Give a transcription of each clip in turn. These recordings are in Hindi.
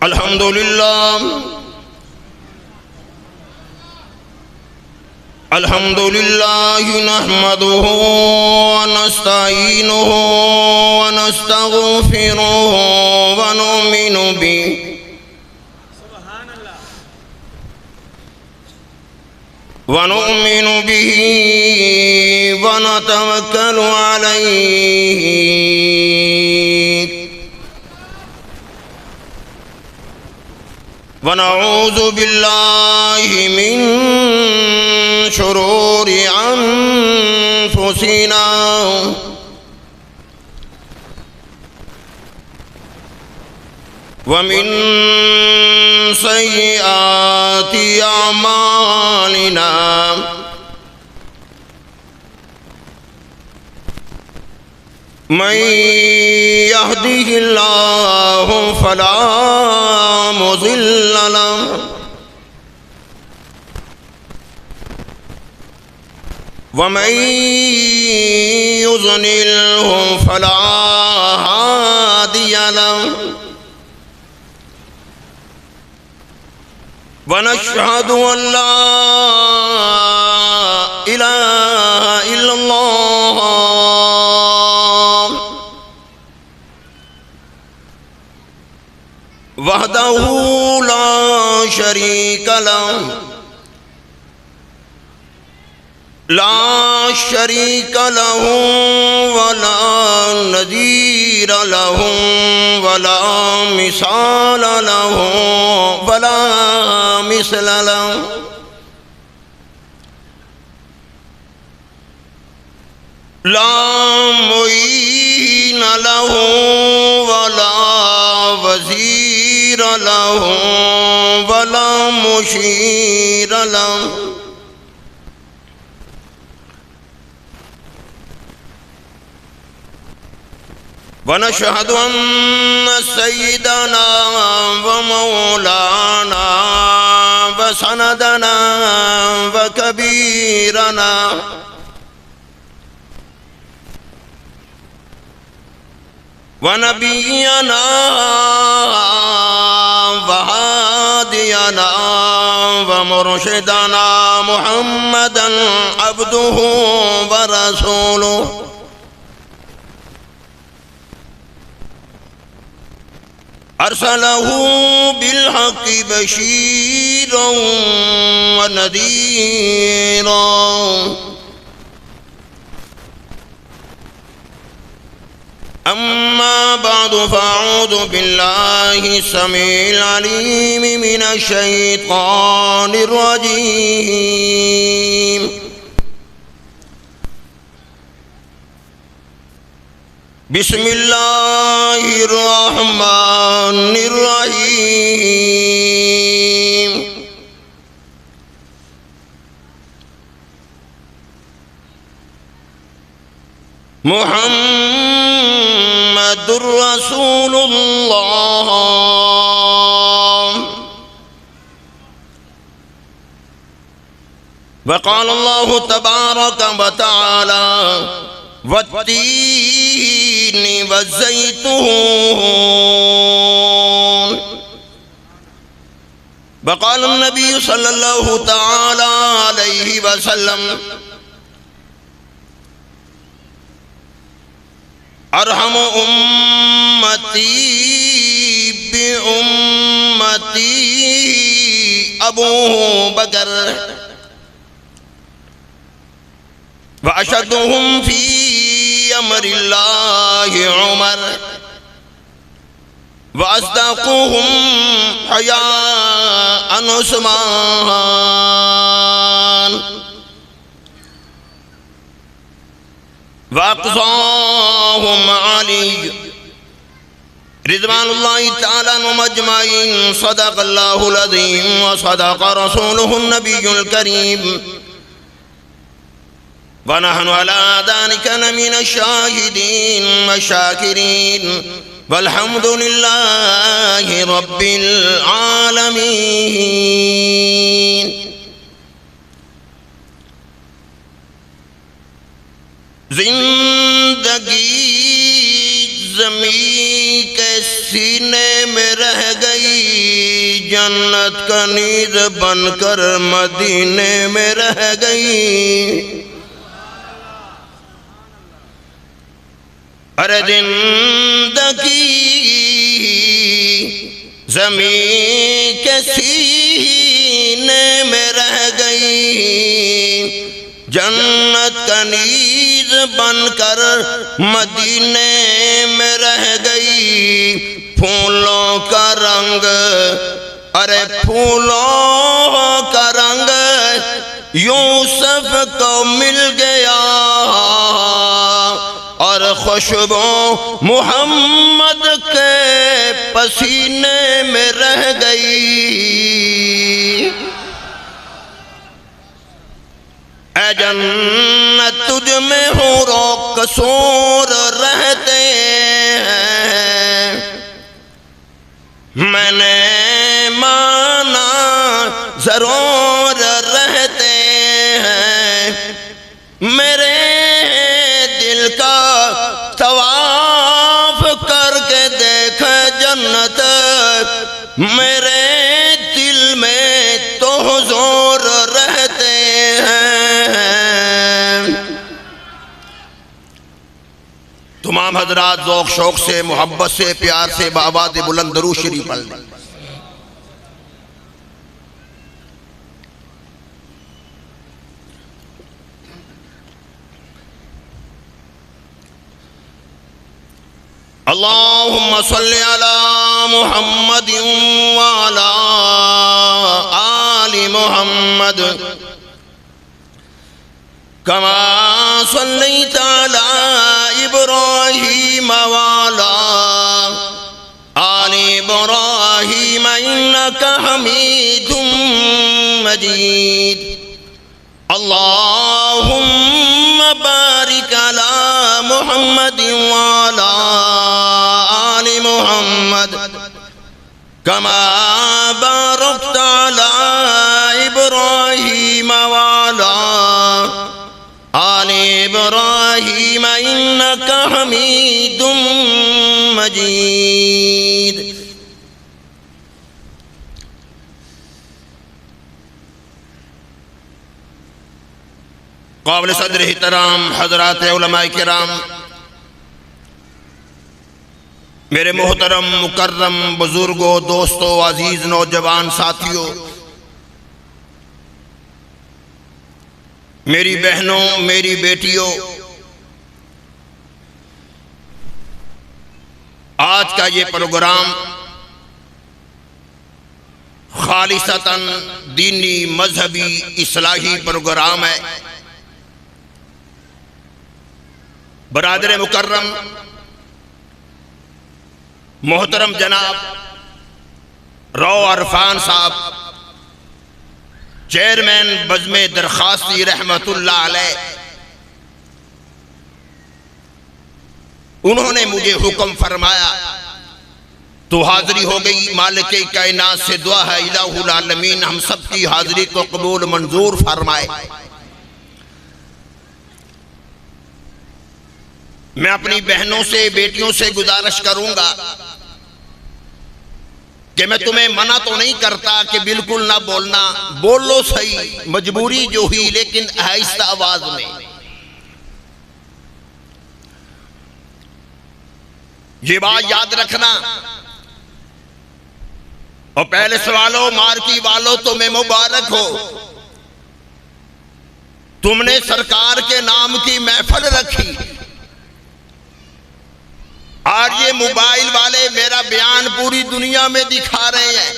अल्हम्दुलिल्लाह अल्हम्दुलिल्लाहि नहमदुहु व नस्तईनुहु व नस्तगफिरुहु व नुमिनु बिही व नतवक्कलु अलैहि व नऊज़ु बिल्लाहि मिन शुरूरि अन्फुसिना व मिन सय्यिआति अमालिना मन यहदिहिल्लाहु फला मुज़िल्ल लहु व मन युज़्लिल्हु फला हादिय लहु व नशहदु अल्ला इलाहा इल्लल्लाह वहदहु ला शरीक लहु वला नज़ीर लहु वला मिसाल लहु वला मिसल लहु ला मुईन लहु वला वज़ीर लहु वला मुशीर लहु व नशहदु अन्न सय्यदना व मौलाना व सनदना व कबीरना व नबियना व हादियना व मुर्शिदना मुहम्मदन अब्दुहु व रसूलुहु अरसलहु बिलहक़ि बशीरन व नज़ीरन अम्मा बअदु फ़अऊज़ु बिल्लाहि समीइल अलीम मिनश शैतानिर रजीम बिस्मिल्लाहिर रहमानिर रहीम मुहम्मदुर रसूलुल्लाह वक़ाल अल्लाहु तबारक व तआला वत्तीनी वज़्ज़ैतून वक़ाल नबी सल्लल्लाहु तआला अलैहि वसल्लम अरहम उम्मती बि उम्मती अबू बकर व अशद्दुहुम फी अमरिल्लाहि उमर व अस्दक़ुहुम हयाअन उस्मान व अक़साहुम अली रिज़वानुल्लाहि तआला मजमाइन सदक़ल्लाहुल अज़ीम व सदक़ रसूलुहुन नबियुल करीम व नहनु अला ज़ालिका लमिनश शाहिदीन व शाकिरीन वल्हम्दुलिल्लाहि रब्बिल आलमीन। जिंदगी ज़मीं के सीने में रह गई, जन्नत का नीज बनकर मदीने में रह गई। अरे जिंदगी ज़मीं के सीने में रह गई, जन्नत का नीज बनकर मदीने में रह गई। फूलों का रंग, अरे फूलों का रंग यूसुफ को मिल गया और खुशबू मोहम्मद के पसीने में रह गई। ऐ जन्नत तुझ में हूरों कसूर रहते हैं, मैंने माना जरूर रहते हैं। मेरे दिल का तवाफ करके देख जन्नत, मेरे दिल में तो हुजूर रहते हैं। तमाम हजरात ज़ौक़ शौक़ से, मोहब्बत से, प्यार से बावाद बुलंद दरूद शरीफ पढ़ लें। अल्लाहुम्मा सल्ली अला मुहम्मद व अला आलि मुहम्मद कमा सल्लैता अला इब्राहीम व अला आलि इब्राहीम इन्नका हमीदुम मजीद। अल्लाहुम्मा बारिक अला मुहम्मद व अला आलि मुहम्मद कमा बारकता अला इब्राहीम व अला आलि इब्राहीम इन्नका हमीदुम मजीद। काबिल सदर एहतराम हजरात उलमाए किराम, मेरे मोहतरम मुकर्रम बुजुर्गों, दोस्तों, अजीज नौजवान साथियों, मेरी बहनों, मेरी बेटियों, आज का ये प्रोग्राम खालिसतन दीनी मजहबी इस्लाही प्रोग्राम है। बरादर मुकर्रम मोहतरम जनाब रौ अरफान साहब, चेयरमैन बज़्मे दरखास्ती रहमतुल्लाह अलैह, उन्होंने मुझे हुक्म फरमाया तो हाजिरी हो गई। मालिक कायनात से दुआ है इलाहुल आलमीन हम सब की हाजिरी को कबूल मंजूर फरमाए। मैं अपनी बहनों से, बेटियों से गुजारिश करूंगा कि मैं तुम्हें मना तो नहीं करता कि बिल्कुल ना बोलना, बोल लो सही, मजबूरी जो हुई, लेकिन आहिस्ता आवाज में। ये बात याद रखना। और पहले सवालों मार्की वालों तुम्हें मुबारक हो, तुमने सरकार के नाम की महफिल रखी। आज ये मोबाइल वाले मेरा बयान पूरी दुनिया में दिखा रहे हैं।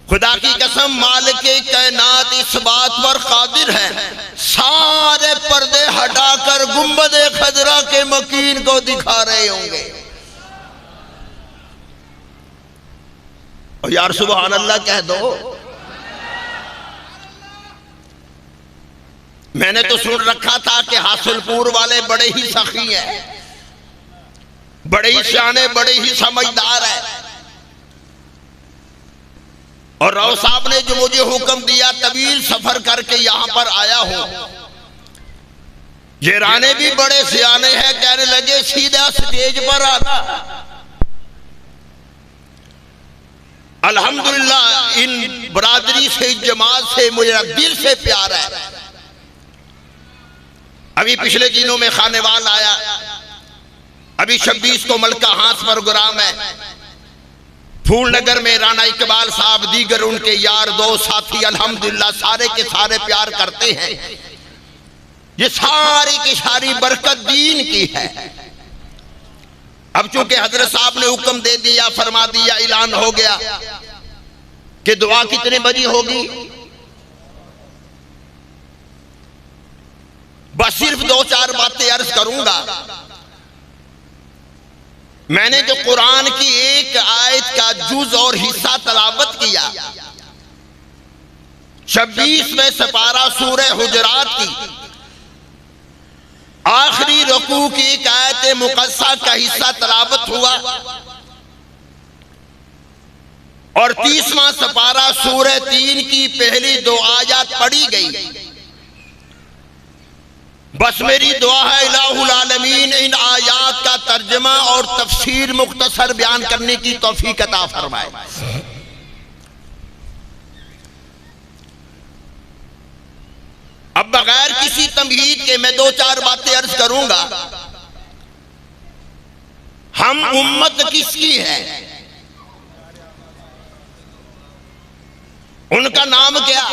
खुदा की कसम मालिक कायनात इस बात पर कादिर है, सारे पर्दे हटाकर गुंबद खजरा के मकीन को दिखा रहे होंगे। और यार सुभान अल्लाह कह दो। मैंने तो सुन रखा था कि हासिलपुर वाले बड़े ही सखी हैं, बड़े ही सियाने, बड़े ही समझदार है। और राव साहब ने जो मुझे हुक्म दिया, तवील सफर करके यहां पर आया हूं। ये राने भी बड़े सियाने हैं, कहने लगे सीधा स्टेज पर आना। अल्हम्दुलिल्लाह इन बरादरी से, इस जमात से मुझे दिल से प्यार है। अभी पिछले दिनों में खानेवाल आया, अभी 26 को मलका हाथ प्रोग्राम है फूलनगर में। राणा इकबाल साहब, दीगर उनके यार दोस्त साथी अल्हम्दुलिल्लाह सारे के सारे प्यार करते हैं। ये सारी की सारी बरकत दीन की है। अब चूंकि हजरत साहब ने हुक्म दे दिया, फरमा दिया, ऐलान हो गया कि दुआ कितने बजे होगी, बस सिर्फ 2-4 बातें अर्ज करूंगा। मैंने जो कुरान की एक आयत का जुज और हिस्सा तलावत किया, 26वें सपारा सूरह हुजरात की आखिरी रुकू की एक आयत मुकस्सा का हिस्सा तलावत हुआ और 30वां सपारा सूरह 3 की पहली 2 आयत पढ़ी गई। बस मेरी दुआ है इलाहुल आलमीन इन आयात का तर्जमा और तफसीर मुख्तसर बयान करने की तौफीक अता फरमाए। अब बगैर किसी तमहीद के मैं 2-4 बातें अर्ज करूंगा। हम उम्मत किसकी है, उनका नाम क्या?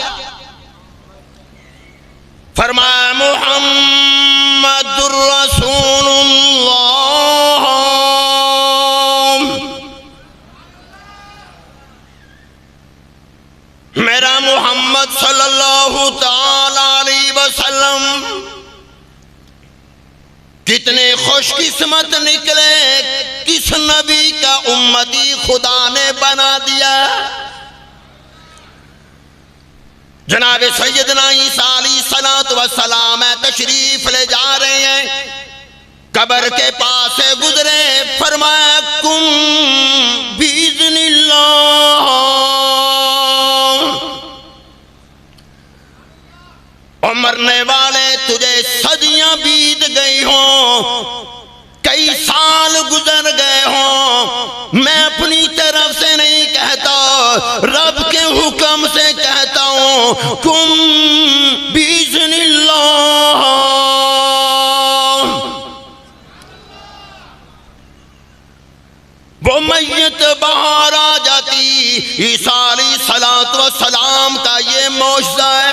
फरमाया मुहम्मदुर रसूलुल्लाह, मेरा मोहम्मद सल्लल्लाहु ताला अलैहि वसल्लम कितने खुशकिस्मत निकले, किस नबी का उम्मती खुदा ने बना दिया। जनाब सैयदना ईसा अलैहिस्सलातु वस्सलाम तशरीफ ले जा रहे हैं, कब्र के पास से गुजरे, फरमाया कुम बिइज़्निल्लाह, और मरने वाले तुझे सदियां बीत गई हो, कई साल गुजर गए हो, मैं अपनी तरफ से नहीं कहता, रब के हुक्म से कहता हूं कुम बिइज़्निल्लाह। वो मैयत बाहर आ जाती। ईसा अलैहिस्सलातु वस्सलाम का ये मौजज़ा है।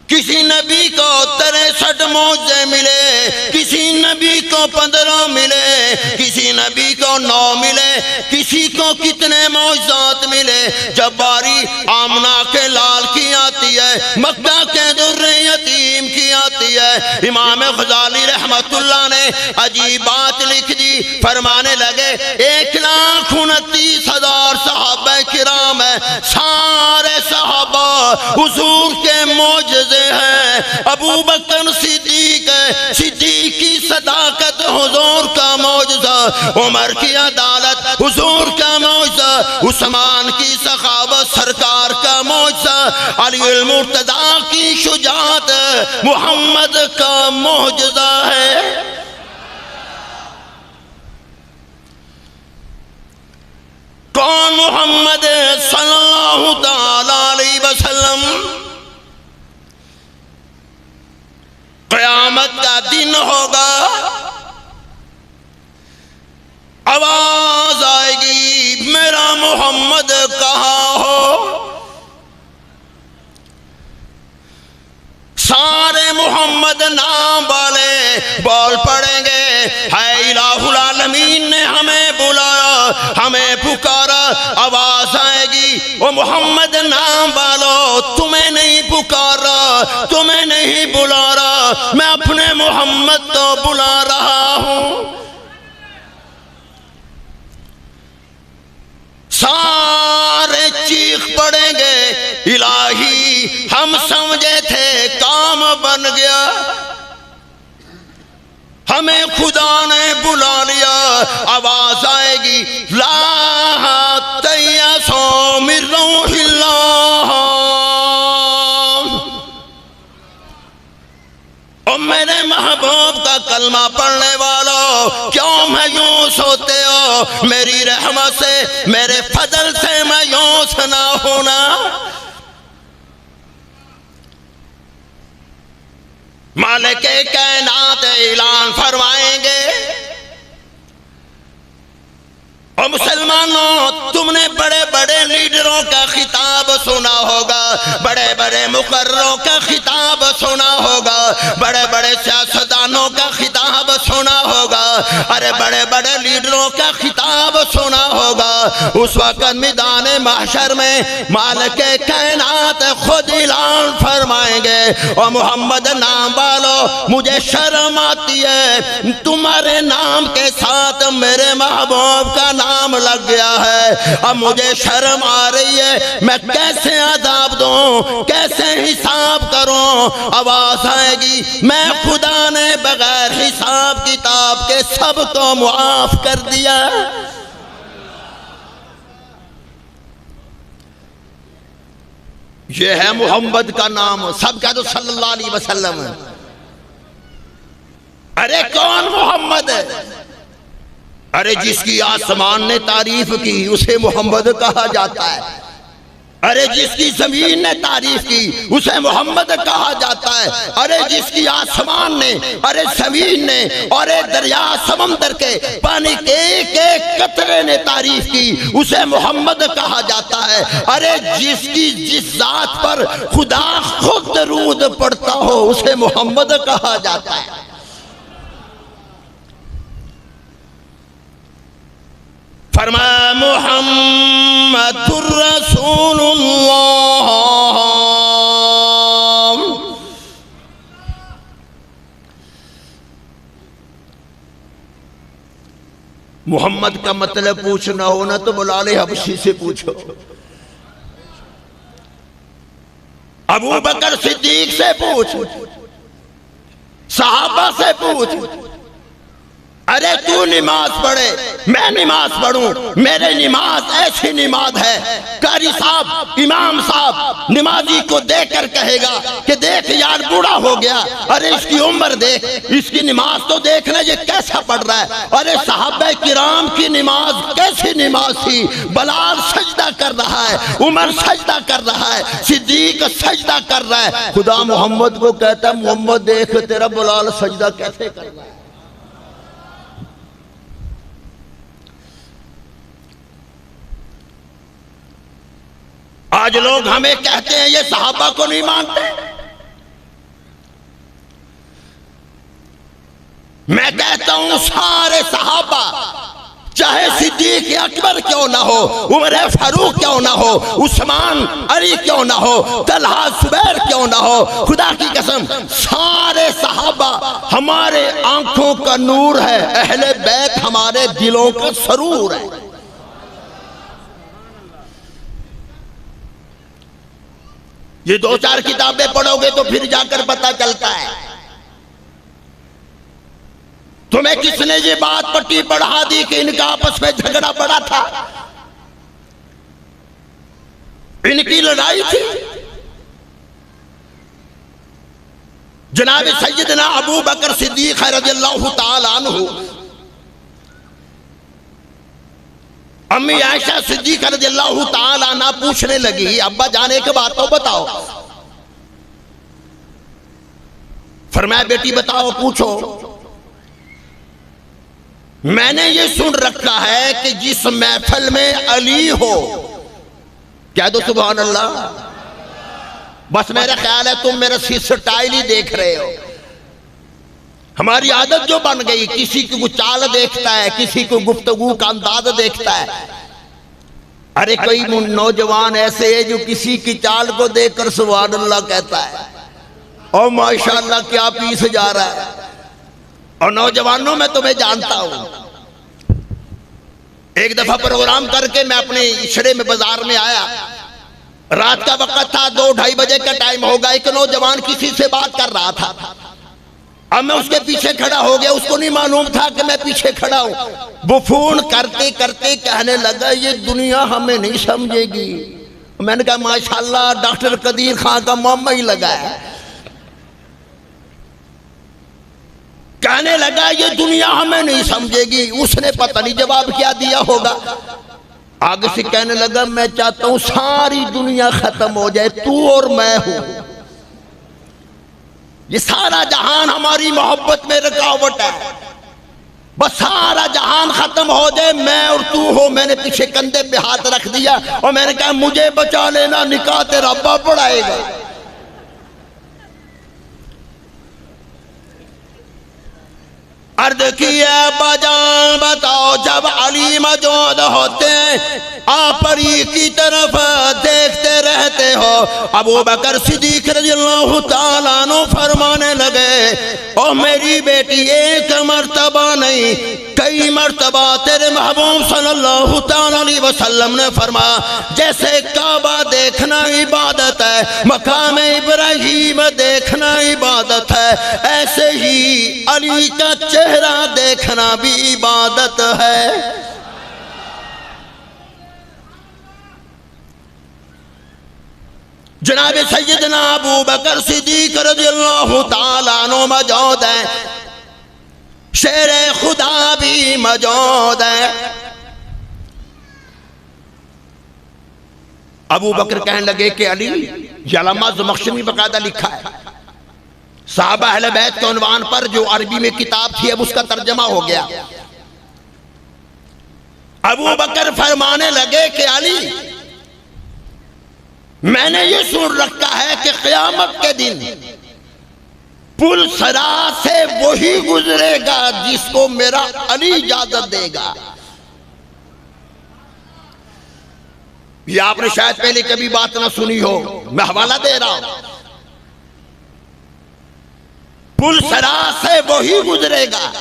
किसी नबी को 63 मौजे मिले, किसी नबी को 15 मिले, किसी नबी को 9 मिले, किसी को कितने मौजात मिले। जब बारी आमना के लाल की आती है, मक्का के दुर्रे यतीम की आती है, इमाम गजाली रहमतुल्लाह ने अजीब बात लिख दी। फरमाने लगे 1,29,000 सहाबा किराम है, सारे सहाबा हुजूर के मौजज़े है। अबू बकर सिद्दीक है, सिद्दीक की सदाकत हुजूर का मौजज़ा, उमर की अदालत हुजूर का मौजज़ा, उस्मान की सखावत सरकार का मौजज़ा, अली मुर्तज़ा की शुजाअत मुहम्मद का मौजज़ा है। कौन? मुहम्मद सल्लल्लाहु ताला अलैहि वसल्लम। क़यामत का दिन होगा, आवाज आएगी मेरा मोहम्मद कहाँ हो। सारे मोहम्मद नाम वाले बोल पड़ेंगे, है इलाहुल आलमीन ने हमें बुलाया, हमें पुकारा। आवाज आएगी ओ मोहम्मद नाम वालो, तुम्हें नहीं पुकारा, तुम्हें नहीं बुला रहा, मैं अपने मोहम्मद को बुला रहा हूं। सारे चीख पड़ेंगे, इलाही हम समझे थे काम बन गया, हमें खुदा ने बुला लिया। आवाज आएगी ला तयसो मिर रूहिल्लाह, और मेरे महबूब का कलमा पढ़ने वालों क्यों मायूस होते हो? मेरी रहमत से, मेरे फजल से मायूस ना होना। मालिक कायनात ऐलान फरमाएंगे, और मुसलमानों तुमने बड़े बड़े लीडरों का खिताब सुना होगा, बड़े बड़े मुकर्रों का खिताब सुना होगा, बड़े बड़े सियासतदानों का खिताब सुना होगा, अरे बड़े बड़े लीडरों का खिताब सुना होगा। उस वक्त मैदान महशर में मालिक कायनात खुद ऐलान फरमाएंगे, और मोहम्मद नाम वालों मुझे शर्म आती है, तुम्हारे नाम के साथ मेरे महबूब का नाम लग गया है। अब मुझे शर्म आ रही है, मैं कैसे अज़ाब दूं, कैसे हिसाब करूं। आवाज आएगी, मैं खुदा ने बगैर हिसाब किताब के सबको मुआफ कर दिया। ये है मोहम्मद का नाम। सब कह दो सल्लल्लाहु अलैहि वसल्लम। अरे कौन मोहम्मद है? अरे जिसकी आसमान ने तारीफ की उसे मोहम्मद कहा जाता है। अरे जिसकी जमीन ने तारीफ की उसे मोहम्मद कहा जाता है। अरे जिसकी आसमान ने, अरे जमीन ने, और दरिया समंदर के पानी के एक एक कतरे ने तारीफ की उसे मोहम्मद कहा जाता है। अरे जिसकी जिस जात पर खुदा खुद दरूद पढ़ता हो उसे मोहम्मद कहा जाता है। फरमाया मुहम्मदुर रसूलुल्लाह। मोहम्मद का मतलब पूछना हो ना तो बिलाल हबशी से पूछो, अबू बकर सिद्दीक से पूछ, सहाबा से पूछ। अरे तू नमाज पढ़े, मैं नमाज पढ़ूं, मेरे नमाज ऐसी नमाज है, कारी साहब, इमाम साहब नमाजी को देखकर कहेगा कि देख यार बूढ़ा हो गया, अरे इसकी उम्र देख, इसकी नमाज तो देखना ये कैसा पढ़ रहा है। अरे साहबे किराम की नमाज कैसी नमाज थी। बिलाल सजदा कर रहा है, उमर सजदा कर रहा है, सिद्दीक सजदा कर रहा है। खुदा मोहम्मद को कहता है मोहम्मद देख तेरा बिलाल सजदा कैसे कर रहा है। आज लोग हमें कहते हैं ये सहाबा को नहीं मानते। मैं कहता हूं सारे सहाबा, चाहे सिद्दीक अकबर क्यों ना हो, उमर फारूक क्यों ना हो, उस्मान अली क्यों ना हो, तलहा जुबैर क्यों ना हो, खुदा की कसम सारे सहाबा हमारे आंखों का नूर है, अहले बैत हमारे दिलों का सरूर है। ये दो चार किताबें पढ़ोगे तो फिर जाकर पता चलता है। तुम्हें किसने ये बात पट्टी पढ़ा दी कि इनका आपस में झगड़ा पड़ा था, इनकी लड़ाई थी। जनाब सैयदना अबू बकर सिद्दीक रज़ियल्लाहु ताला अन्हु अम्मी आयशा सिद्दीक रज़ियल्लाहु ताला अन्हा पूछने लगी, अब्बा जाने के बाद तो बताओ। फरमाया बेटी बताओ, पूछो। मैंने ये सुन रखा है कि जिस महफिल में अली हो, कह दो सुभान अल्लाह। बस मेरा ख्याल है तुम मेरा स्टाइल ही देख रहे हो। हमारी आदत जो बन गई, किसी की कुछ चाल देखता है, किसी को गुफ्तगू का अंदाज देखता है। अरे कोई नौजवान ऐसे है जो किसी की चाल को देखकर सुभान अल्लाह कहता है और माशाअल्लाह क्या पीस जा रहा है। और नौजवानों में तुम्हें जानता हूं, एक दफा प्रोग्राम करके मैं अपने इशरे में बाजार में आया, रात का वक्त था, 2-2:30 बजे का टाइम होगा। एक नौजवान किसी से बात कर रहा था, अब मैं उसके पीछे खड़ा हो गया। उसको नहीं मालूम था कि मैं पीछे खड़ा हूं। वो फोन करते करते कहने लगा ये दुनिया हमें नहीं समझेगी। मैंने कहा माशाल्लाह डॉक्टर कदीर खान का मामा ही लगा है। कहने लगा ये दुनिया हमें नहीं समझेगी। उसने पता नहीं जवाब क्या दिया होगा। आगे से कहने लगा मैं चाहता हूं सारी दुनिया खत्म हो जाए, तू और मैं हूं, ये सारा जहान हमारी मोहब्बत में रुकावट है, बस सारा जहान खत्म हो जाए, मैं और तू हो। मैंने पीछे कंधे पे हाथ रख दिया और मैंने कहा मुझे बचा लेना, निकाह तेरा बाप पढ़ाएगा। अर्ज किया बाजान बताओ जब अली मौजूद होते आप परी की तरफ देखते रहते हो। अबू बकर सिद्दीक रज़ियल्लाहु ताला अन्हु फरमाने लगे, ओ मेरी बेटी एक मर्तबा नहीं कई मर्तबा तेरे महबूब सल्लल्लाहु ताला अलैहि वसल्लम ने फरमाया जैसे काबा देखना इबादत है, मकाम इब्राहीम देखना इबादत है, ऐसे ही अली का चेहरा देखना भी इबादत है। जनाब सैयदना अबू बकर सिद्दीक रज़ियल्लाहु ताला अन्हु मौजूद है, शेर खुदा भी मौजूद है। अबू बकर कहने लगे कि अली, अल्लामा ज़मख़शरी बकायदा लिखा है साहबा अहले बैत के उन्वान पर, जो अरबी में किताब थी अब उसका तर्जमा हो गया। अबू बकर फरमाने लगे कि अली, मैंने ये सुन रखा है कि क़यामत के दिन पुल सरा से वही गुजरेगा जिसको मेरा अली इजाजत देगा। ये आपने शायद पहले कभी बात ना सुनी हो, मैं हवाला दे रहा हूं। पुल सरा से वही गुजरेगा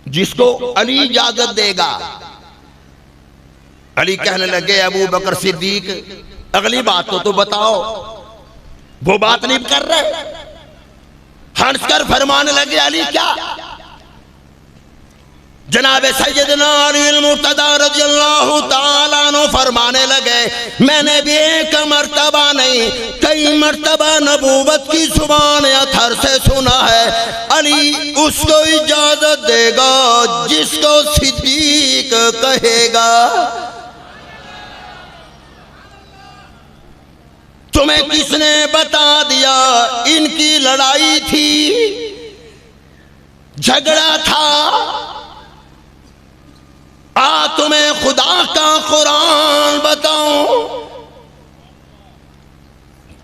जिसको अली इजाजत देगा। अली कहने लगे अबू बकर सिद्दीक, अगली बात तो बताओ। वो बात नहीं कर रहे। हंसकर फरमाने लगे अली क्या? जनाब सैयदना अली मुर्तदा रज़ियल्लाहु ताला अन्हु फरमाने लगे, मैंने भी एक मर्तबा नहीं कई मर्तबा नबूवत की जुबान अथर से सुना है, अली उसको इजाजत देगा जिसको सिद्दीक कहेगा। तुम्हें किसने बता दिया इनकी लड़ाई थी, झगड़ा था? तुम्हें खुदा का कुरान बताऊं?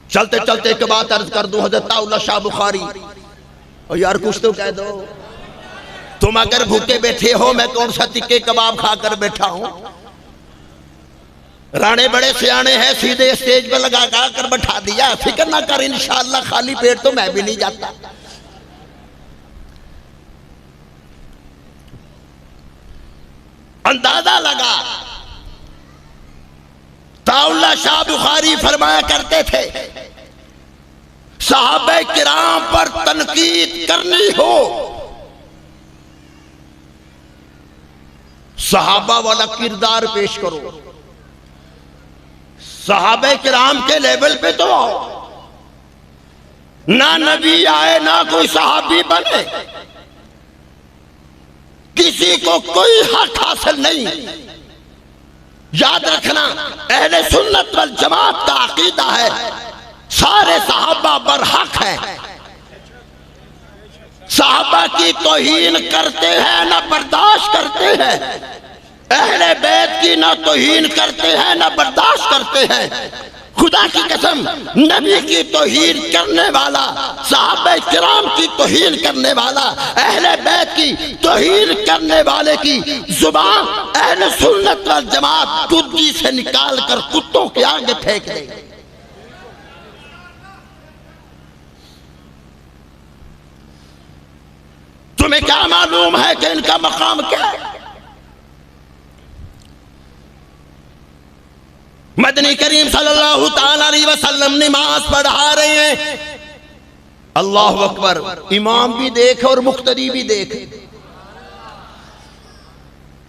चलते चलते एक बात अर्ज कर दूं हज़रत ताउला शाह बुखारी, और यार कुछ तो कह दो। तुम अगर भूखे बैठे हो, मैं कौन सा टिक्के कबाब खाकर बैठा हूं। राणे बड़े सियाने हैं, सीधे स्टेज पे लगा कर बैठा दिया। फिक्र ना कर, इंशाअल्लाह खाली पेट तो मैं भी नहीं जाता। अंदाजा लगा। ताउला शाह बुखारी फरमाया करते थे, सहाबा किराम पर तनकीद करनी हो, सहाबा वाला किरदार पेश करो। सहाबा किराम के लेवल पे तो ना नबी आए ना कोई सहाबी बने, किसी को कोई हक हासिल नहीं। याद रखना, अहले सुन्नत वल जमात का अकीदा है सारे सहाबा बरहक हैं। सहाबा की तौहीन करते हैं ना बर्दाश्त करते हैं, अहले बैत की ना तौहीन करते हैं ना बर्दाश्त करते हैं। खुदा की कसम, नबी की तौहीन करने वाला, सहाबा किराम की तौहीन करने वाला, अहले बैत की तौहीन करने वाले की जुबान अहले सुन्नत वल जमात कुर्सी से निकाल कर कुत्तों के आगे फेंक दे। तुम्हें क्या मालूम है कि इनका मकाम क्या है? मदनी करीम सल्लल्लाहु ताला अलैहि वसल्लम नमाज पढ़ा रहे हैं, अल्लाह अकबर, इमाम भी देख और मुक्तदी भी देख।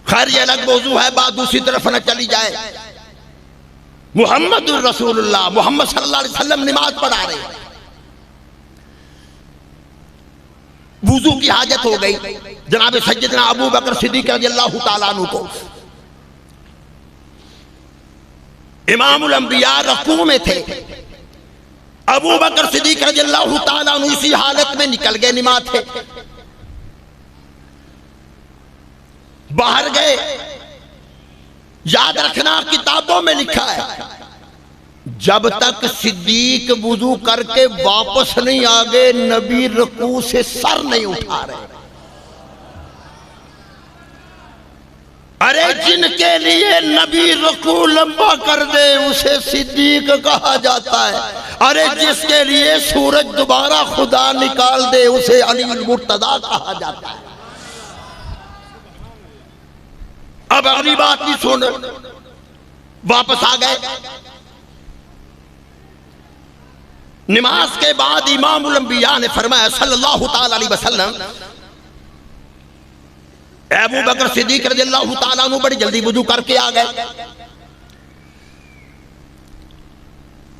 खैर ये अलग मौजू है, बात दूसरी तरफ न चली जाए। मुहम्मदुर रसूलुल्लाह, मोहम्मद सल्लल्लाहु अलैहि वसल्लम नमाज पढ़ा रहे हैं। वुजू की हाजत हो गई जनाब सैयदना अबू बकर सिद्दीक रज़ियल्लाहु ताला अन्हु को। इमामुल अंबिया रकू में थे, अबू बकर सिद्दीक रज़ियल्लाहु ताला अन्हु इसी हालत में निकल गए, नमाज थे, बाहर गए। याद रखना किताबों में लिखा है जब तक सिद्दीक वुजू करके वापस नहीं आ गए नबी रुकू से सर नहीं उठा रहे। अरे जिनके लिए नबी रुकू लंबा कर दे उसे सिद्दीक कहा जाता है। अरे जिसके लिए सूरज दोबारा खुदा निकाल दे उसे अली मुर्तदा कहा जाता है। अब अगली बात भी सुन, वापस आ गए। नमाज के बाद इमामुल अंबिया ने फरमाया सल्लल्लाहु ताला अलैहि वसल्लम, अबू बकर सिद्दीक रज़ियल्लाहु ताला अन्हु बड़ी जल्दी वुजू करके आ गए।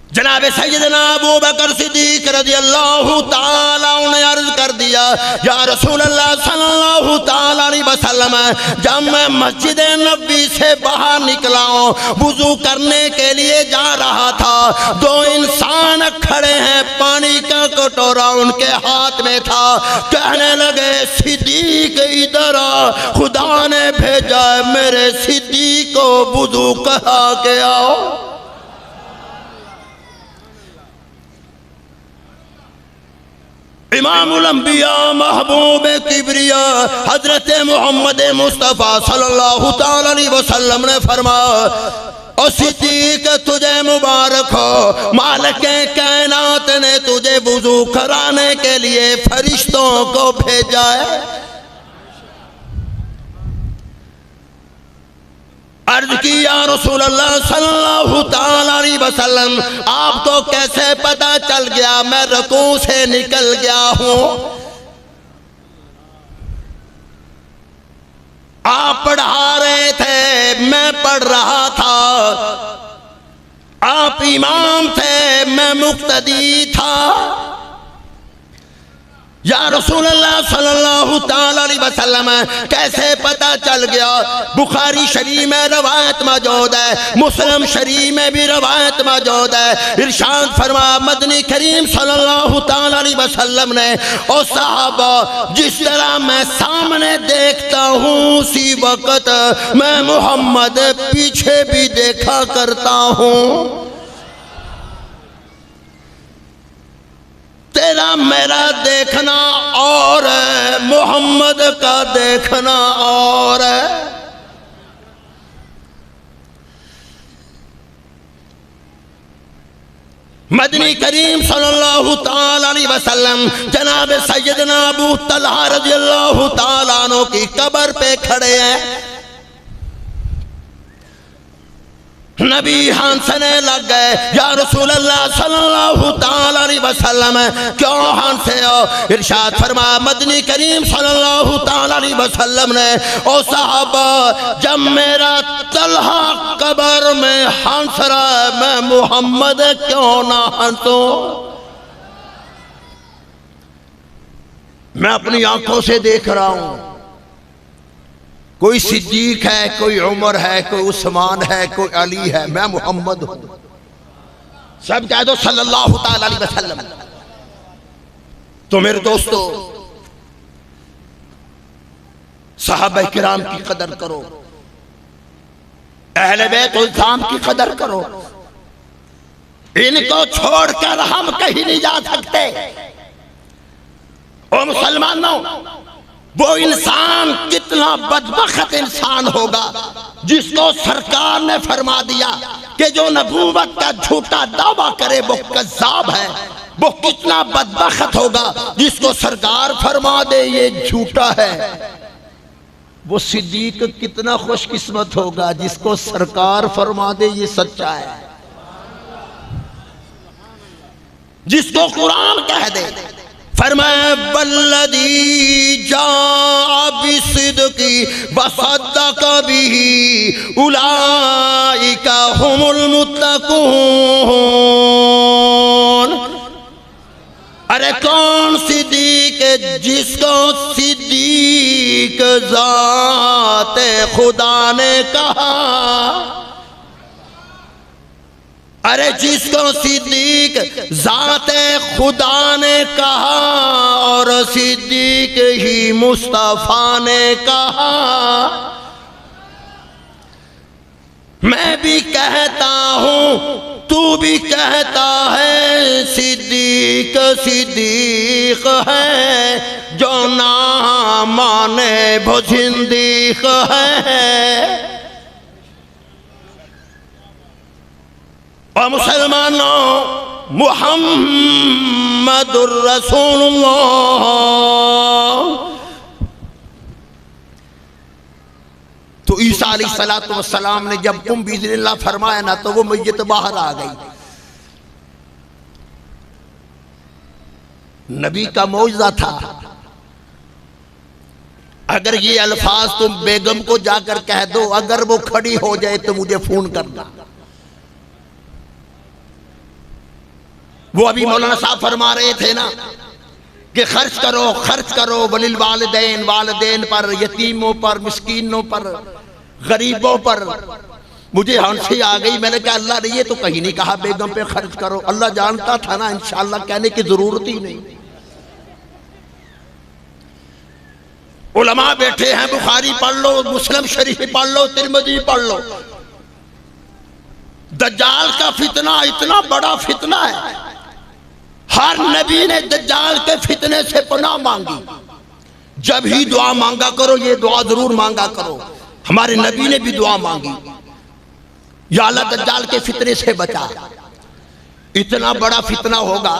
जनाब सैयदना अबू बकर सिद्दीक रज़ियल्लाहु ताला ने अर्ज कर दिया, या रसूल अल्लाह सल्लल्लाहु ताला अलैहि वसल्लम, जब मैं मस्जिद नबी से बाहर निकला हूँ वुजू करने के लिए जा रहा था, दो इंसान खड़े हैं, पानी का कटोरा उनके हाथ में था। कहने लगे सिद्दीक इधर आ, खुदा ने भेजा है मेरे सिद्दीक को वुजू करा के आओ। इमामुल अंबिया महबूब किबरिया हजरत मोहम्मद मुस्तफ़ा सल्लल्लाहु ताला अलैहि वसल्लम ने फरमाया, ओ सिद्दीक तुझे मुबारक हो, मालिक कायनात ने तुझे वुजू कराने के लिए फरिश्तों को भेजा है। अर्ज की या रसूल अल्लाह सल्लल्लाहु ताला अलैहि वसल्लम, आप तो कैसे पता चल गया मैं रुकू से निकल गया हूं? आप पढ़ा रहे थे, मैं पढ़ रहा था, आप इमाम थे, मैं मुक्तदी था। या रसूल अल्लाह सल्लल्लाहु ताला अलैहि वसल्लम, कैसे पता चल गया? बुखारी शरीफ में रवायत मौजूद है, मुस्लिम शरीफ में भी रवायत मौजूद है। इरशाद फरमा मदनी करीम सल्लल्लाहु ताला अलैहि वसल्लम ने, ओ साहबा जिस तरह मैं सामने देखता हूँ उसी वक्त मैं मोहम्मद पीछे भी देखा करता हूँ। तेरा मेरा देखना और है, मोहम्मद का देखना और है। मदनी करीम सल्लल्लाहु ताला अलैहि वसल्लम जनाब सैयदना अबू तलहा रज़ियल्लाहु ताला अन्हु की कब्र पे खड़े हैं। नबी हंसने लग गए, या रसूल अल्लाह सल्लल्लाहु ताला अलैहि वसल्लम क्यों हंसे हो? इरशाद फरमा मदनी करीम सल्लल्लाहु ताला अलैहि वसल्लम ने, ओ साहबा जब मेरा तलहा कब्र में हंस रहा है मैं मोहम्मद क्यों ना हंसूं? मैं अपनी आंखों से देख रहा हूं, कोई सिद्दीक है, कोई उमर है, कोई उस्मान है, कोई अली है, मैं मोहम्मद हूं। सब कह दो सल्लल्लाहु ताला अलैहि वसल्लम। तो मेरे दोस्तों सहाबा किराम की कदर करो, अहले बैत उल इस्लाम की कदर करो। इनको छोड़कर हम कहीं नहीं जा सकते। ओ मुसलमानों, वो इंसान कितना बदबख्त इंसान होगा जिसको सरकार ने फरमा दिया कि जो नबूवत का झूठा दावा करे वो कज़्ज़ाब है। वो कितना बदबख्त होगा जिसको सरकार फरमा दे ये झूठा है। वो सिद्दीक कितना खुशकिस्मत होगा जिसको सरकार फरमा दे ये सच्चा है, जिसको कुरान कह दे। फरमाया वल्लज़ी जाअ बिस्सिद्क़ि वसद्दक़ बिही उलाइका हुमुल मुत्तक़ून। अरे कौन सिद्दीक जिसको सिद्दीक ज़ात खुदा ने कहा, अरे जिसको सिद्दीक ज़ात खुदा ने कहा और सिद्दीक ही मुस्तफ़ा ने कहा। मैं भी कहता हूँ तू भी कहता है, सिद्दीक सिद्दीक है, जो ना माने वो जिंदीक है। और मुसलमानों, मुहम्मदुर रसूलुल्लाह। तो ईसा अलैहिस्सलातु वस्सलाम ने जब कुम बिइज़्निल्लाह फरमाया ना, तो वो मैयत बाहर आ गई। नबी का मौजज़ा था। अगर ये अल्फाज तुम बेगम को जाकर कह दो, अगर वो खड़ी हो जाए तो मुझे फोन करना। वो अभी मौलाना साहब फरमा रहे थे ना कि खर्च करो वलिल वालिदैन, वालिदैन पर, यतीमों पर, मिस्कीनों पर, गरीबों पर। मुझे हंसी आ गई। मैंने कहा अल्लाह ने ये तो कहीं नहीं कहा बेगम पे खर्च करो। अल्लाह जानता था ना, इंशाअल्लाह कहने की जरूरत ही नहीं। उलमा बैठे हैं, बुखारी पढ़ लो, मुस्लिम शरीफ पढ़ लो, तिरमिज़ी पढ़ लो। दज्जाल का फितना इतना बड़ा फितना है। हर नबी ने दज्जाल के फितने से पनाह मांगी। जब ही दुआ मांगा करो, ये दुआ जरूर मांगा करो। हमारे नबी ने भी दुआ मांगी, या अल्लाह दज्जाल के फितने से बचा। इतना बड़ा फितना होगा।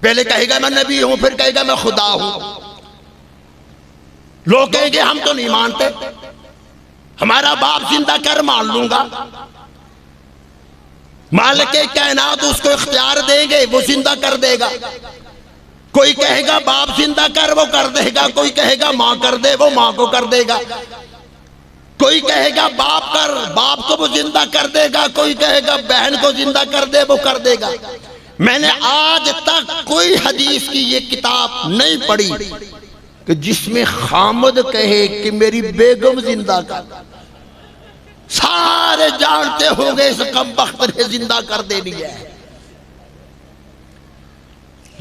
पहले कहेगा मैं नबी हूं, फिर कहेगा मैं खुदा हूं। लोग कहेंगे हम तो नहीं मानते, हमारा बाप जिंदा कर मान लूंगा। मालिक कायनात उसको इख्तियार देंगे, वो जिंदा कर देगा। कोई कहेगा बाप जिंदा कर, वो कर देगा। कोई कहेगा माँ कर दे, वो माँ को कर देगा। कोई कहेगा बाप कर, बाप को वो जिंदा कर देगा। कोई कहेगा बहन को जिंदा कर दे, वो कर देगा। मैंने आज तक कोई हदीस की ये किताब नहीं पढ़ी कि जिसमें खामद कहे कि मेरी बेगम जिंदा कर। सारे जानते होंगे इस कमबख्त ने जिंदा कर देनी है।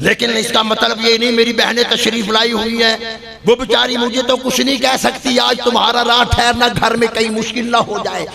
लेकिन इसका मतलब ये नहीं मेरी बहनें तशरीफ लाई हुई हैं, वो बेचारी मुझे तो कुछ नहीं कह सकती। आज तुम्हारा रात ठहरना घर में कहीं मुश्किल ना हो जाए।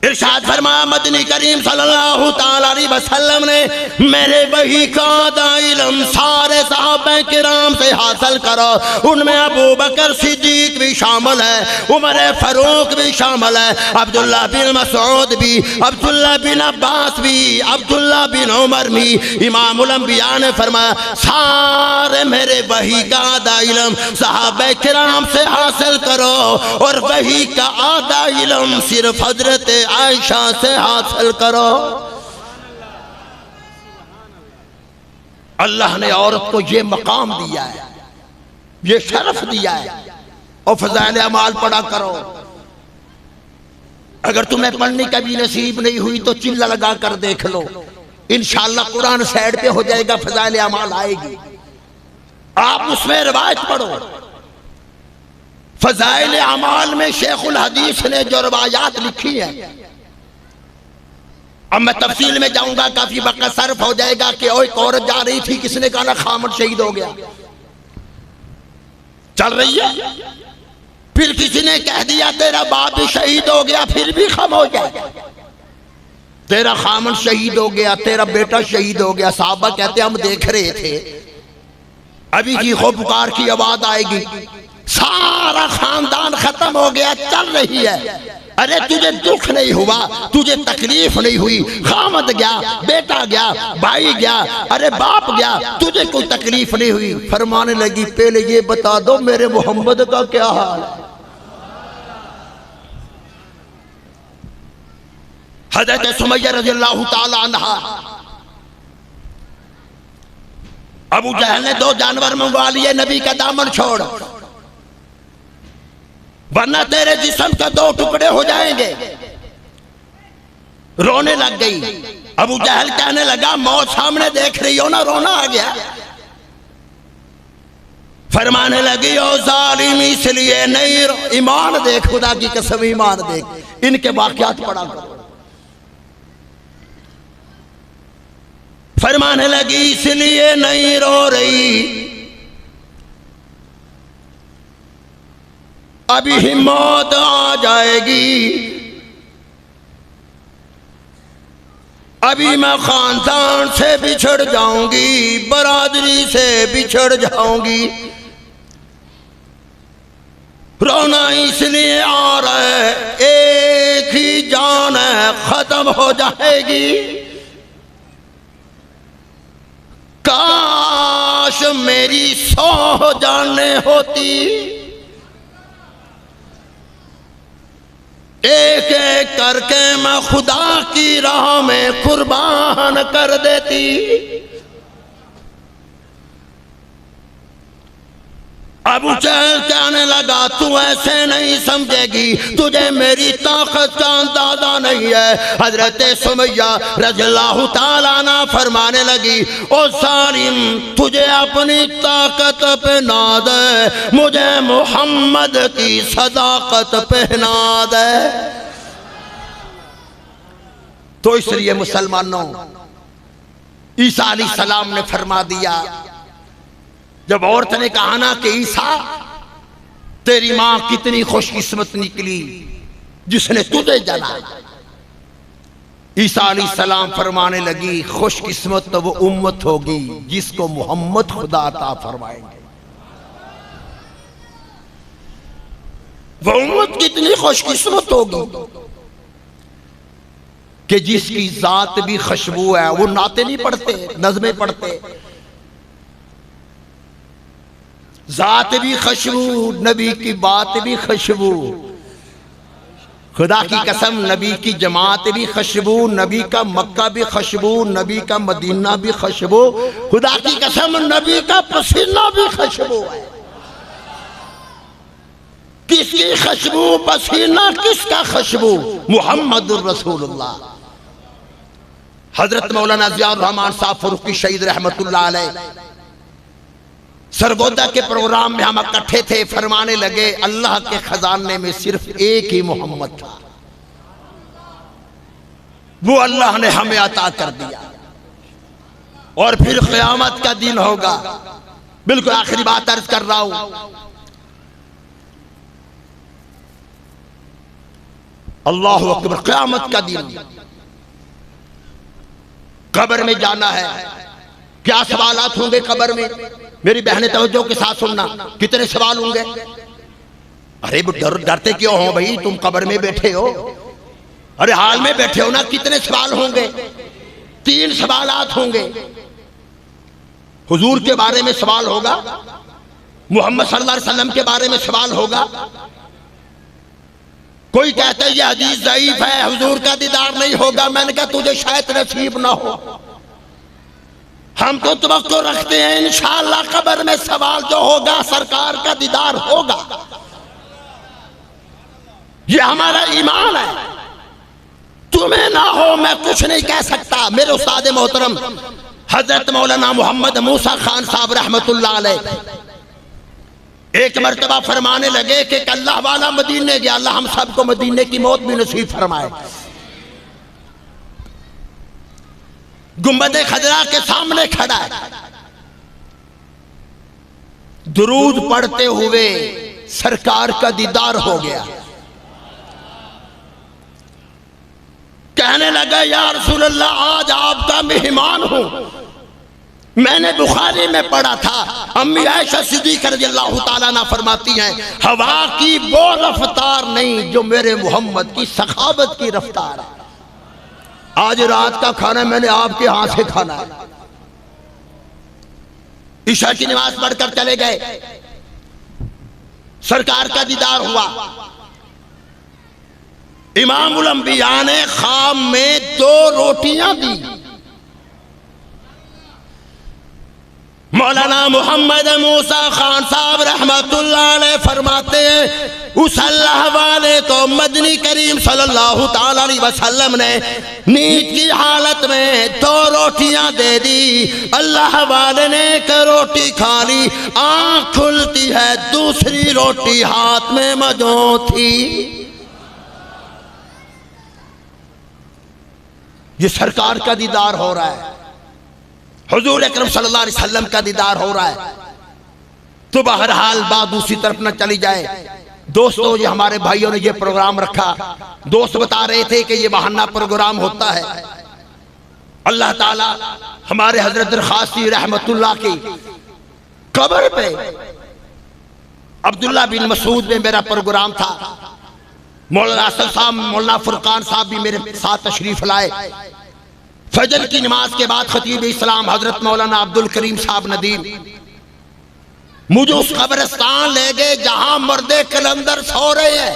इरशाद फरमाया मदनी करीम सल्लल्लाहु तआला अलैहि वसल्लम ने, मेरे वही का इल्म सारे सहाबा किराम से हासिल करो। उनमें अबू बकर सिद्दीक भी शामिल है, उमर फारूक भी शामिल है, अब्दुल्लाह बिन मसूद भी, अब्दुल्लाह बिन अब्बास भी, अब्दुल्लाह बिन उमर भी। इमामुल अंबिया ने फरमाया सारे मेरे वही का इल्म सहाबा किराम से हासिल करो। और वही का आधा इल्म सिर्फ हजरत आयशा से हासिल करो। अल्लाह ने औरत को ये मकाम दिया है, ये शरफ दिया है। और फज़ाइल अमाल पढ़ा करो। अगर तुम्हें पढ़ने का भी नसीब नहीं हुई तो चिल्ला लगा कर देख लो, इंशाअल्लाह कुरान साइड पे हो जाएगा, फज़ाइल अमाल आएगी। आप उसमें रिवायत पढ़ो। फज़ाइल अमाल में शेखुल हदीस ने जो रिवायात लिखी है, अब मैं तफसील में जाऊंगा, काफी वक्त सर्फ हो जाएगा कि एक औरत जा रही थी, किसने कहा ना खामद शहीद हो गया, चल रही है। फिर किसी ने कह दिया तेरा बाप भी शहीद हो गया, फिर भी खम हो जाए। तेरा खामद शहीद हो गया, तेरा बेटा शहीद हो गया। साहबा कहते हम देख रहे थे, अभी चीखो पुकार की आवाज आएगी, सारा खानदान खत्म हो गया, चल रही है। अरे तुझे दुख नहीं हुआ, तुझे तकलीफ नहीं हुई। खामद गया, बेटा गया, भाई गया, अरे बाप गया, तुझे कोई तकलीफ नहीं हुई। फरमाने लगी पहले ये बता दो मेरे मोहम्मद का क्या हाल है। हज़रत सुमैया रज़ियल्लाहु ताला अन्हा, अबू जहल ने 2 जानवर मंगवा लिए, नबी का दामन छोड़, वरना तेरे जिस्म के 2 टुकड़े हो जाएंगे। रोने लग गई। अबू जहल कहने लगा मौत सामने देख रही हो ना, रोना आ गया। फरमाने लगी ओ जालिम इसलिए नहीं रो, ईमान देख, खुदा की कसम ईमान देख, इनके वाकयात पढ़ा करो। फरमाने लगी इसलिए नहीं रो रही, अभी ही मौत आ जाएगी, अभी मैं खानदान से बिछड़ जाऊंगी, बरादरी से बिछड़ जाऊंगी। रोना इसलिए आ रहा है, एक ही जान है, खत्म हो जाएगी। काश मेरी 100 जानें होती, एक एक करके मैं खुदा की राह में कुर्बान कर देती। अबू जहल कहने लगा तू ऐसे नहीं समझेगी, तुझे मेरी ताकत का अंदाजा नहीं है। हजरत सुमैया रज़ियल्लाहु ताला अन्हा फरमाने लगी ओ जालिम, तुझे अपनी ताकत पहना दे, मुझे मोहम्मद की सदाकत पहना दे। तो इसलिए मुसलमानों, ईसा अलैहिस्सलाम ने फरमा दिया, जब औरत ने कहा ना कि ईसा तेरी मां कितनी खुशकिस्मत निकली जिसने तुझे जना, ईसा अलैहिस्सलाम फरमाने लगी खुशकिस्मत तो वो उम्मत होगी जिसको मोहम्मद खुदा अता फरमाएंगे। वो उम्मत कितनी खुशकिस्मत होगी कि जिसकी जात भी खुशबू है। वो नाते नहीं पढ़ते, नज़में पढ़ते, जात भी खुशबू, नबी की बात भी खुशबू, खुदा की कसम नबी की जमात भी खुशबू, नबी का मक्का भी खुशबू, नबी का मदीना भी खुशबू, खुदा की कसम नबी का पसीना भी खुशबू है। किसकी खुशबू पसीना, किसका खुशबू? मुहम्मदुर रसूलुल्लाह। हजरत मौलाना ज़ियाउर रहमान साहब फरूकी शहीद रहमतुल्लाह अलैह सरगोदा के प्रोग्राम में हम इकट्ठे थे, फरमाने लगे अल्लाह के खजाने में सिर्फ एक ही मोहम्मद था, वो अल्लाह ने हमें अता कर दिया, और फिर क़यामत का दिन होगा। बिल्कुल आखिरी बात अर्ज कर रहा हूं, अल्लाहु अकबर, क़यामत का दिन, कब्र में जाना है, क्या सवालात होंगे कब्र में? मेरी बहनें तवज्जो के साथ सुनना, कितने सवाल होंगे? अरे डरते क्यों हो भाई, तुम कब्र में बैठे हो, अरे हाल में बैठे हो ना, कितने सवाल होंगे? 3 सवालात होंगे। हुजूर के बारे में सवाल होगा, मोहम्मद सल्लल्लाहु अलैहि वसल्लम के बारे में सवाल होगा। कोई कहता है ये हदीस ज़ईफ है, हुजूर का दीदार नहीं होगा। मैंने कहा तुझे शायद नसीब ना हो, हम तो तवक्को रखते हैं इंशाअल्लाह कब्र में सवाल जो होगा सरकार का दीदार होगा, ये हमारा ईमान है। तुम्हें ना हो मैं कुछ नहीं कह सकता। मेरे उस्ताद मोहतरम हजरत मौलाना मोहम्मद मूसा खान साहब रहमतुल्लाह अलैह एक मर्तबा फरमाने लगे कि अल्लाह वाला मदीने गया, अल्लाह हम सबको मदीने की मौत भी नसीब फरमाए। गुंबद खजरा के सामने खड़ा है, दुरूद पढ़ते हुए सरकार का दीदार हो गया। कहने लगा या रसूल अल्लाह, आज आपका मेहमान हूं। मैंने बुखारी में पढ़ा था, अम्मी आयशा सिद्दीक़ा रज़ियल्लाहु ताला अन्हा फरमाती हैं, हवा की वो रफ्तार नहीं जो मेरे मोहम्मद की सखावत की रफ्तार है। आज रात का खाना मैंने आपके हाथ से खाना है। ईशा की नमाज पढ़कर चले गए, सरकार का दीदार हुआ। इमामुल अंबिया ने खाम में 2 रोटियां दी। मौलाना मोहम्मद मूसा खान साहब रहमतुल्लाह अलैह फरमाते हैं, उस अल्लाह वाले को मदनी करीम सल्लल्लाहु ताला अलैहि वसल्लम ने नींद की हालत में 2 रोटियां दे दी। अल्लाह वाले ने एक रोटी खा ली, आंख खुलती है, दूसरी रोटी हाथ में मौजूद थी। ये सरकार का दीदार हो रहा है, हुजूर अकरम सल्लल्लाहु अलैहि वसल्लम का दीदार हो रहा है। तो बहरहाल बात दूसरी तरफ न चली जाए। दोस्तों, ये हमारे भाइयों ने ये प्रोग्राम रखा, दोस्त बता रहे थे कि ये बहाना प्रोग्राम होता है। अल्लाह ताला हमारे हजरत दरखास्ती रहमतुल्लाह की कब्र पे अब्दुल्ला बिन मसूद में मेरा प्रोग्राम था। मौलाना असद साहब, मौलाना फुरकान साहब भी मेरे साथ तशरीफ लाए। फजर की नमाज के बाद खतीब इस्लाम हजरत मौलाना अब्दुल करीम साहब नदीम मुझे उस कब्रिस्तान ले गए जहां मर्दे कलंदर सो रहे हैं,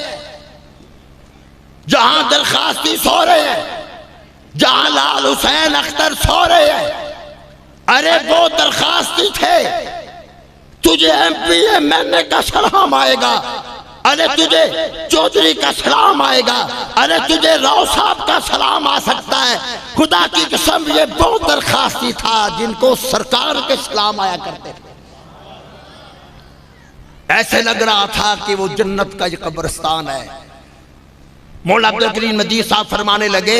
जहां दरखास्ती सो रहे हैं, जहां लाल हुसैन अख्तर सो रहे हैं। अरे वो दरखास्ती थे, तुझे MP MNA का सलाम आएगा, अरे तुझे चौधरी का सलाम आएगा, अरे तुझे राव साहब का सलाम आ सकता है। खुदा की कसम, ये वो दरखास्ती था जिनको सरकार के सलाम आया करते थे। ऐसे लग रहा था कि वो जन्नत का ये कब्रिस्तान है। मौला अब्दुल करीम नदीर साहब फरमाने लगे,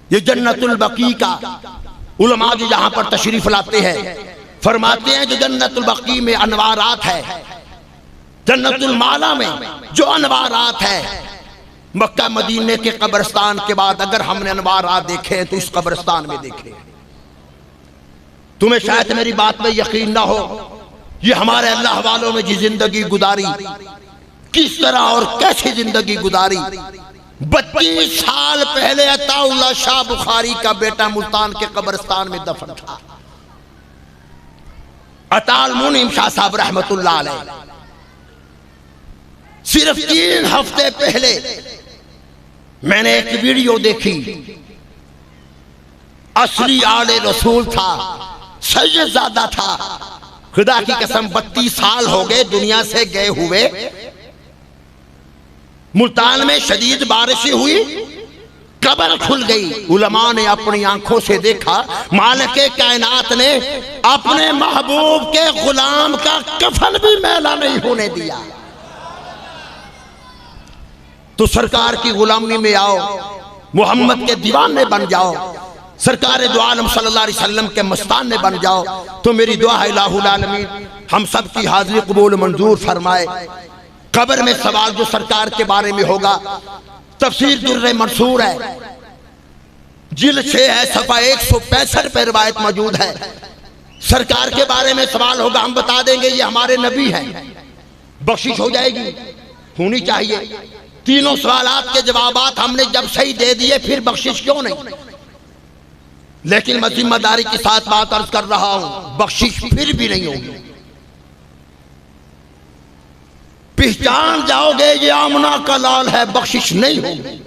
ये जन्नतुल बकी का उलमा जो यहाँ पर तशरीफ लाते हैं फरमाते हैं, जो जन्नतुल बकी में अनवारात है, जन्नतुल माला में जो अनवारात है, मक्का मदीने के कब्रिस्तान के बाद अगर हमने अनवारात देखे तो इस कब्रिस्तान में देखे। तुम्हें शायद मेरी बात में यकीन ना हो, ये हमारे अल्लाह वालों ने जी जिंदगी गुजारी, किस तरह और कैसी जिंदगी गुजारी। 32 साल पहले अताउल्लाह शाह बुखारी का बेटा मुल्तान के कब्रिस्तान में दफन था। अताल मुनीम शाह साहब रहमतुल्लाह अलैह सिर्फ 3 हफ्ते पहले मैंने एक वीडियो देखी, असली आले रसूल था, सैयदजादा था। खुदा की कसम 32 साल हो गए दुनिया से गए हुए। मुल्तान में शदीद बारिशें हुई, कब्र खुल गई। उलमा ने अपनी आंखों से देखा, मालिक कायनात ने अपने महबूब के गुलाम का कफन भी मैला नहीं होने दिया। तो सरकार की गुलामी में आओ, मोहम्मद के दीवाने बन जाओ, सरकार दो आलम सल्लल्लाहु अलैहि वसल्लम के मस्ताने बन जाओ। तो मेरी दुआ है इलाहुल आलमीन हम सब की हाजिरी कबूल मंजूर फरमाए। कब्र में सवाल जो सरकार के बारे में होगा, तफसीर दुर्र मंसूर है, जिल्द 6 है, सफा 165 पे रिवायत मौजूद है। सरकार के बारे में सवाल होगा, हम बता देंगे ये हमारे नबी हैं, बख्शिश हो जाएगी, होनी चाहिए। तीनों सवालात के जवाबात हमने जब सही दे दिए, फिर बख्शिश क्यों नहीं। लेकिन मैं जिम्मेदारी के साथ बात अर्ज कर रहा हूं, बख्शिश फिर भी नहीं होगी। पहचान जाओगे ये आमना का लाल है, बख्शिश नहीं होगी।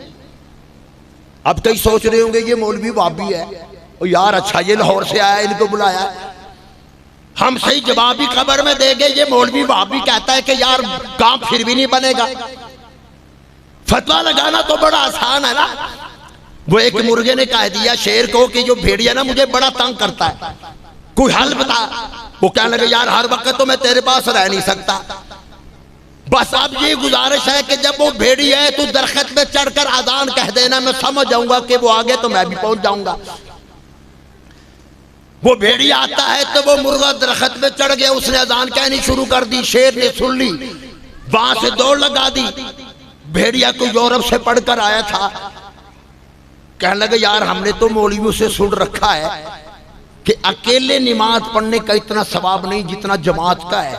अब कई सोच रहे होंगे ये मौलवी वाबी है, और यार अच्छा ये लाहौर से आया, इनको बुलाया। हम सही जवाब भी खबर में देंगे, ये मौलवी वाबी कहता है कि यार काम फिर भी नहीं बनेगा। फतवा लगाना तो बड़ा आसान है ना। वो एक मुर्गे ने कह दिया शेर को कि जो भेड़िया ना मुझे बड़ा तंग करता है, कोई हल बता। वो कहने लगे यार हर वक्त तो मैं तेरे पास रह नहीं सकता, बस अब ये गुजारिश है कि जब वो भेड़िया है तो दरख्त पे चढ़कर अजान कह देना, मैं समझ जाऊंगा कि वो आगे तो मैं भी पहुंच जाऊंगा। वो भेड़िया आता है तो वो मुर्गा दरख्त पे चढ़ गया, उसने अजान कहनी शुरू कर दी। शेर ने सुन ली, वहां से दौड़ लगा दी। भेड़िया को यूरोप से पढ़कर आया था, कहने लगे यार हमने तो मौलवियों से सुन रखा है कि अकेले नमाज पढ़ने का इतना सवाब नहीं जितना जमात का है।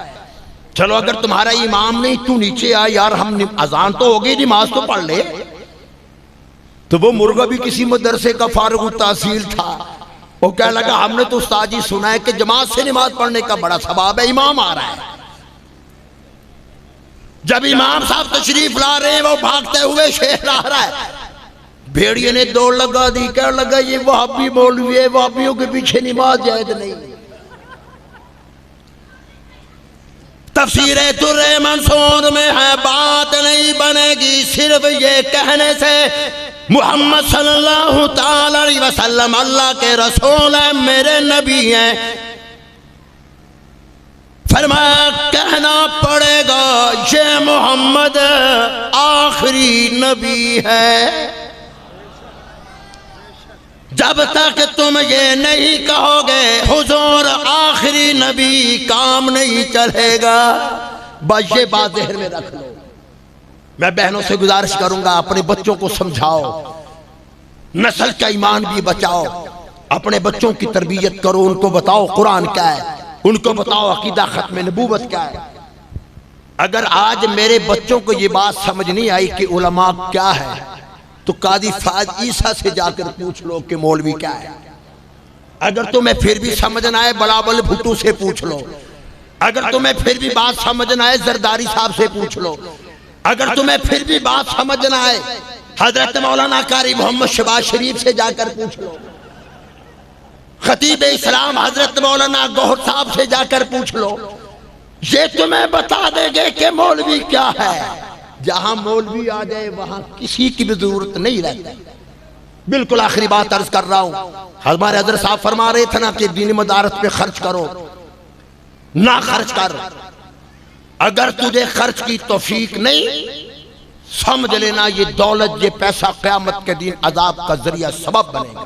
चलो अगर तुम्हारा इमाम नहीं, तू नीचे आ यार, हम अजान तो हो गई, नमाज तो पढ़ ले। तो वो मुर्गा भी किसी मदरसे का फारूक तहसील था, वो कहने लगा हमने तो उस्ताद जी सुना है कि जमात से नमाज पढ़ने का बड़ा सवाब है, इमाम आ रहा है। जब इमाम साहब तशरीफ ला रहे हैं, वो भागते हुए शेर आ रहा है। भेड़िए ने दौड़ लगा दी, कहने लगा ये वहाबी मौलवी है, वहाबियों के पीछे नमाज जायज नहीं। तफसीर दुर्रे मंसूर में है, बात नहीं बनेगी सिर्फ ये कहने से मुहम्मद सल्लल्लाहु ताला अलैहि वसल्लम अल्लाह के रसूल हैं, मेरे नबी हैं। फरमाया कहना पड़ेगा ये मोहम्मद आखिरी नबी है। जब तक तुम ये नहीं कहोगे हुजूर आखिरी नबी, काम नहीं चलेगा। बस ये बात ज़हन में रख लो। मैं बहनों से गुजारिश करूंगा, अपने बच्चों को समझाओ, नस्ल का ईमान भी बचाओ, अपने बच्चों की तरबियत करो, उनको बताओ कुरान क्या है, उनको बताओ अकीदा खत्म नबूवत क्या है। अगर आज मेरे बच्चों को ये बात समझ नहीं आई कि उलमा क्या है, तो कादी फाज ईसा से जाकर पूछ लो कि मौलवी क्या है। अगर तुम्हें फिर भी समझ ना आए बलावल भुट्टो से पूछ लो। अगर तुम्हें फिर भी बात समझ ना आए जरदारी साहब से पूछ लो। अगर तुम्हें फिर भी बात समझ ना आए हजरत मौलाना कारी मोहम्मद शहबाज शरीफ से जाकर पूछ लो। खतीब इस्लाम हजरत मौलाना गौहर साहब से जाकर पूछ लो। ये तुम्हें बता देंगे कि मौलवी क्या है। जहां मौलवी आ जाए वहां किसी की भी जरूरत नहीं रहती। बिल्कुल आखिरी बात अर्ज कर रहा हूं, हमारे हजरत साहब फरमा रहे थे ना कि दीनी मदारत पे खर्च करो, ना खर्च कर। अगर तुझे खर्च की तौफीक नहीं, समझ लेना ये दौलत, ये पैसा क़यामत के दिन अजाब का जरिया सबब बनेगा।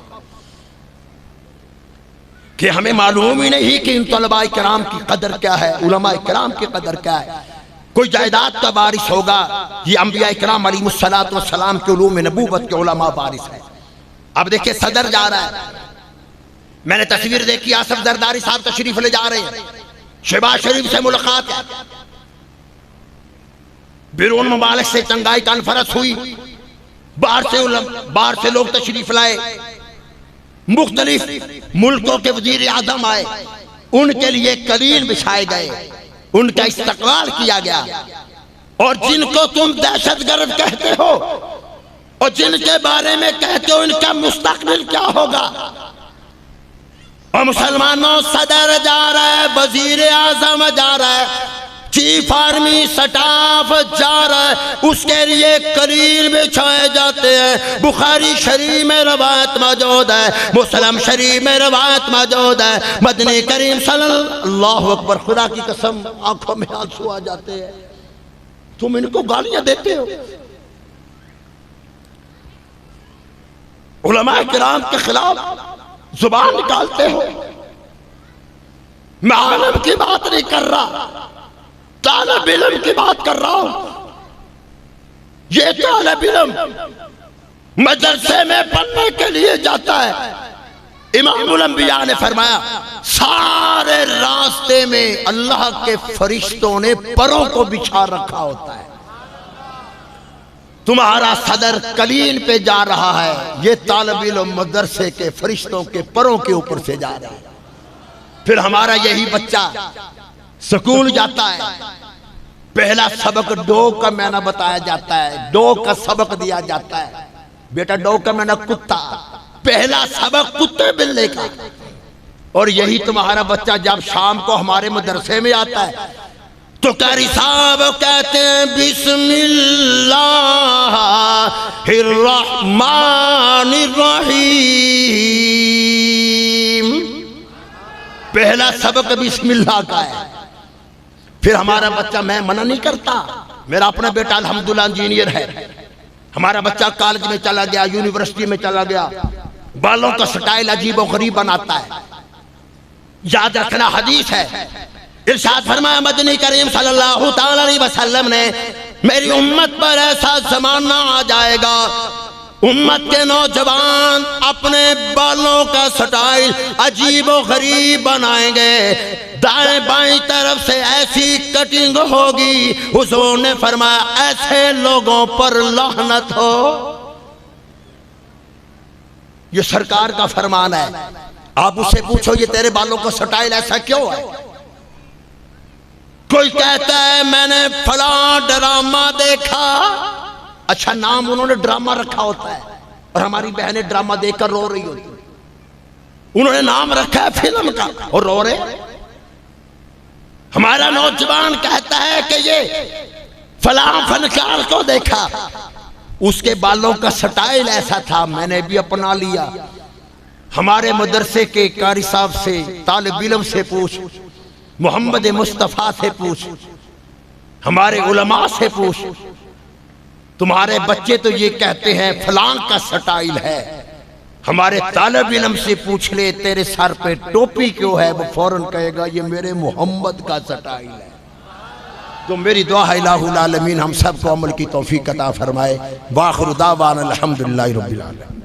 कि हमें मालूम ही नहीं कि इन तलबाए किराम की कदर क्या है, उलमाए किराम की कदर क्या है। कोई जायदाद का बारिश होगा, ये अंबिया किराम अलैहिस्सलात व सलाम के उलूम नबूवत के उलमा बारिश है। अब देखिए सदर जा रहा है, मैंने तस्वीर देखी, आसफ जरदारी साहब तशरीफ ले जा रहे हैं, शहबाज शरीफ से मुलाकात है, बिरून मुबालिक से चंगाई कॉन्फ्रेंस हुई, बाहर से लोग तशरीफ लाए, मुख्तलिफ मुल्कों के वजीर आजम आए, उनके लिए कलीन बिछाए गए, उनका इस्तकबाल किया गया। और जिनको तुम दहशतगर्द कहते हो और जिनके बारे में कहते हो इनका मुस्तकबिल क्या होगा। और मुसलमानों, सदर जा रहा है, वजीर आजम जा रहा है, चीफ आर्मी स्टाफ जा रहा है, उसके लिए कलील बिछाए जाते हैं। बुखारी शरीफ में रवायत मौजूद है, मुस्लिम शरीफ में रवायत मौजूद है, मदनी करीम सल्लल्लाहु अकबर, खुदा की कसम आंखों में आंसू आ जाते हैं। तुम इनको गालियां देते हो, उलमा किराम के खिलाफ जुबान निकालते हो। मैं आलम की बात नहीं कर रहा, तालिब इल्म की बात कर रहा हूं। ये तालिब इल्म मदरसे में पढ़ने के लिए जाता है। इमामुल अंबिया ने फरमाया सारे रास्ते में अल्लाह के फरिश्तों ने परों को बिछा रखा होता है। तुम्हारा सदर कलीन पे जा रहा है, ये तालिब इल्म मदरसे के फरिश्तों के परों के ऊपर से जा रहा है। फिर हमारा यही बच्चा स्कूल जाता है, पहला सबक डॉग का मैना बताया जाता है, डॉग का सबक दिया जाता है। बेटा डॉग का मैना कुत्ता, पहला सबक कुत्ते बिल्ले का। और यही तुम्हारा बच्चा जब शाम को हमारे मदरसे में आता है तो कारी साहब कहते हैं बिस्मिल्लाहिर्रहमानिर्रहीम, पहला सबक बिस्मिल्लाह का है। फिर हमारा बच्चा, मैं मना नहीं करता, मेरा अपना बेटा अल्हम्दुलिल्लाह इंजीनियर है, हमारा बच्चा कॉलेज में चला गया, यूनिवर्सिटी में चला गया, बालों का स्टाइल अजीब और गरीब बनाता है। याद रखना हदीस है, इरशाद फरमाया मदनी करीम सल्लल्लाहु ताला अलैहि वसल्लम ने, मेरी उम्मत पर ऐसा जमाना आ जाएगा, उम्मत के नौजवान अपने बालों का स्टाइल अजीब और गरीब बनाएंगे, दाएं बाएं तरफ से ऐसी कटिंग होगी, हुजूर ने फरमाया ऐसे लोगों पर लानत हो। ये सरकार का फरमान है। आप उससे पूछो ये तेरे बालों का स्टाइल ऐसा क्यों है। कोई कहता है मैंने फला ड्रामा देखा, अच्छा नाम उन्होंने ड्रामा रखा होता है और हमारी बहनें ड्रामा देखकर रो रही होती, उन्होंने नाम रखा है फिल्म का और रो रहे। हमारा नौजवान कहता है कि ये फलां फनकार को देखा, उसके बालों का स्टाइल ऐसा था, मैंने भी अपना लिया। हमारे मदरसे के कारी साहब से, तालिब इल्म से पूछ, मोहम्मद मुस्तफ़ा से पूछ, हमारे उलमा से पूछ, तुम्हारे बच्चे तो ये कहते हैं फलां का स्टाइल है। हमारे तालिब इल्म से पूछ ले तेरे सर पे टोपी क्यों है, वो फौरन कहेगा ये मेरे मोहम्मद का स्टाइल है। तो मेरी दुआ है इलाहुल आलमीन हम सबको अमल की तौफीक अता फरमाए। वाखिर दावाना अल्हम्दुलिल्लाहि रब्बिल आलमीन।